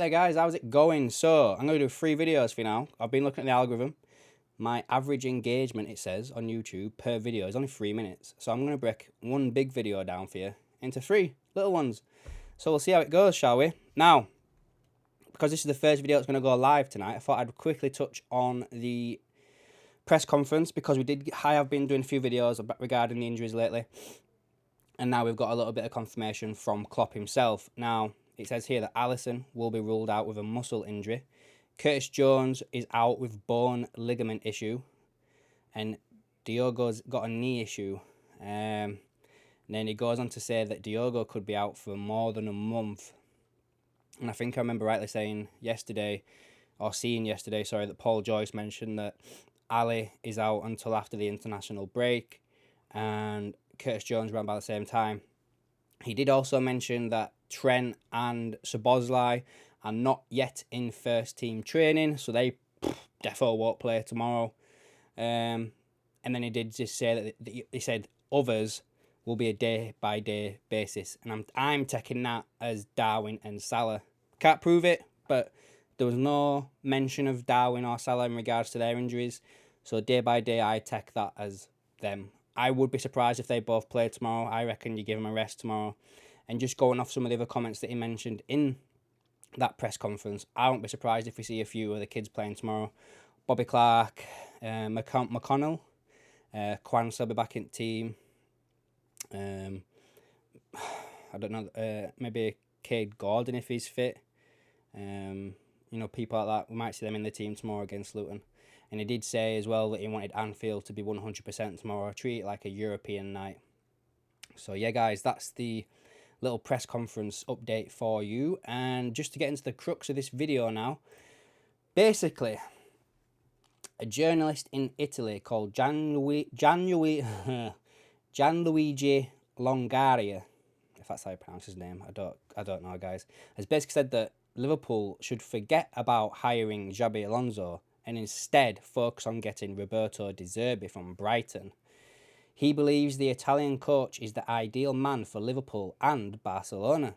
there, guys, how's it going? So, I'm going to do 3 videos for you now. I've been looking at the algorithm. My average engagement, it says, on YouTube per video is only 3 minutes. So, I'm going to break one big video down for you into 3 little ones. So, we'll see how it goes, shall we? Now, because this is the first video that's going to go live tonight, I thought I'd quickly touch on the press conference, because I have been doing a few videos regarding the injuries lately. And now we've got a little bit of confirmation from Klopp himself. Now, it says here that Alisson will be ruled out with a muscle injury. Curtis Jones is out with bone ligament issue. And Diogo's got a knee issue. And then he goes on to say that Diogo could be out for more than a month. And I think I remember rightly saying yesterday, that Paul Joyce mentioned that Ali is out until after the international break. And Curtis Jones ran by the same time. He did also mention that Trent and Szoboszlai are not yet in first team training, so they defo won't play tomorrow. And then he did just say that he said others will be a day by day basis, and I'm taking that as Darwin and Salah. Can't prove it, but there was no mention of Darwin or Salah in regards to their injuries, so day by day I take that as them. I would be surprised if they both play tomorrow. I reckon you give them a rest tomorrow. And just going off some of the other comments that he mentioned in that press conference, I won't be surprised if we see a few of the kids playing tomorrow. Bobby Clark, McConnell, Quansah will be back in the team. I don't know, maybe Cade Gordon if he's fit. People like that. We might see them in the team tomorrow against Luton. And he did say as well that he wanted Anfield to be 100% tomorrow. Treat it like a European night. So yeah, guys, that's the little press conference update for you. And just to get into the crux of this video now, basically, a journalist in Italy called Gianluigi Longaria, if that's how you pronounce his name, I don't know, guys, has basically said that Liverpool should forget about hiring Xabi Alonso and instead focus on getting Roberto De Zerbi from Brighton. He believes the Italian coach is the ideal man for Liverpool and Barcelona.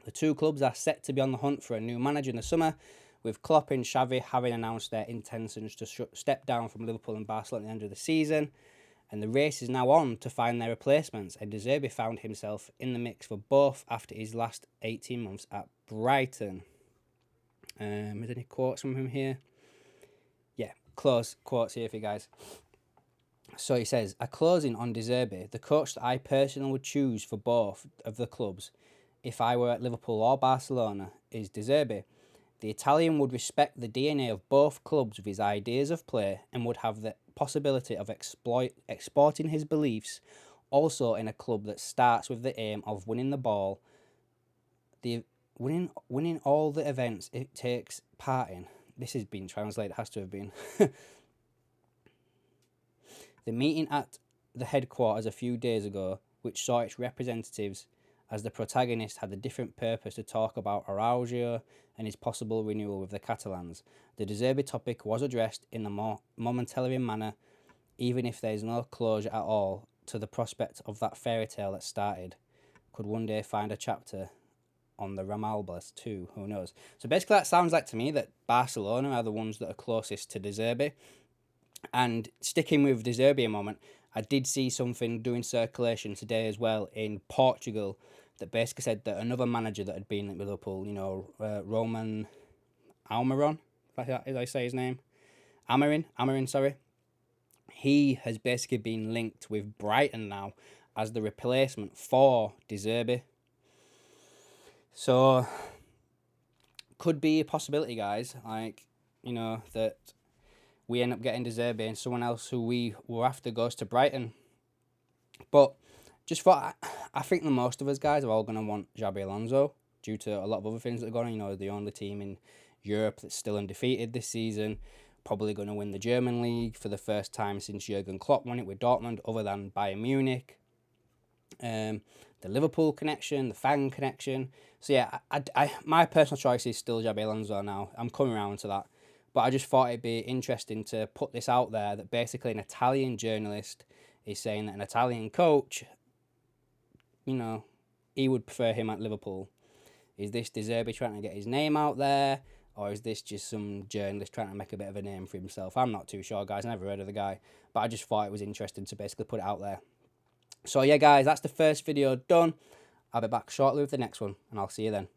The two clubs are set to be on the hunt for a new manager in the summer, with Klopp and Xavi having announced their intentions to step down from Liverpool and Barcelona at the end of the season. And the race is now on to find their replacements, and De Zerbi found himself in the mix for both after his last 18 months at Brighton. Is there any quotes from him here? Yeah, close quotes here for you guys. So he says, a closing on De Zerbi, the coach that I personally would choose for both of the clubs if I were at Liverpool or Barcelona is De Zerbi. The Italian would respect the DNA of both clubs with his ideas of play and would have the possibility of exporting his beliefs also in a club that starts with the aim of winning the ball, winning all the events it takes part in. This has been translated, has to have been. The meeting at the headquarters a few days ago, which saw its representatives as the protagonist had a different purpose to talk about Araujo and his possible renewal with the Catalans. The De Zerbi topic was addressed in a more momentary manner, even if there is no closure at all to the prospect of that fairy tale that started. Could one day find a chapter on the Ramalbas too, who knows? So basically that sounds like to me that Barcelona are the ones that are closest to De Zerbi. And sticking with De Zerbi a moment, I did see something doing circulation today as well in Portugal that basically said that another manager that had been at Liverpool, Roman Almiron, if I say his name, Amarin, sorry, he has basically been linked with Brighton now as the replacement for De Zerbi. So, could be a possibility, guys, that we end up getting De Zerbi and someone else who we were after goes to Brighton. But I think the most of us guys are all going to want Xabi Alonso due to a lot of other things that are going on. The only team in Europe that's still undefeated this season, probably going to win the German league for the first time since Jurgen Klopp won it with Dortmund, other than Bayern Munich. The Liverpool connection, the fan connection. So yeah, my personal choice is still Xabi Alonso now. I'm coming around to that. But I just thought it'd be interesting to put this out there that basically an Italian journalist is saying that an Italian coach, he would prefer him at Liverpool. Is this De Zerbi trying to get his name out there? Or is this just some journalist trying to make a bit of a name for himself? I'm not too sure, guys. I never heard of the guy. But I just thought it was interesting to basically put it out there. So, yeah, guys, that's the first video done. I'll be back shortly with the next one, and I'll see you then.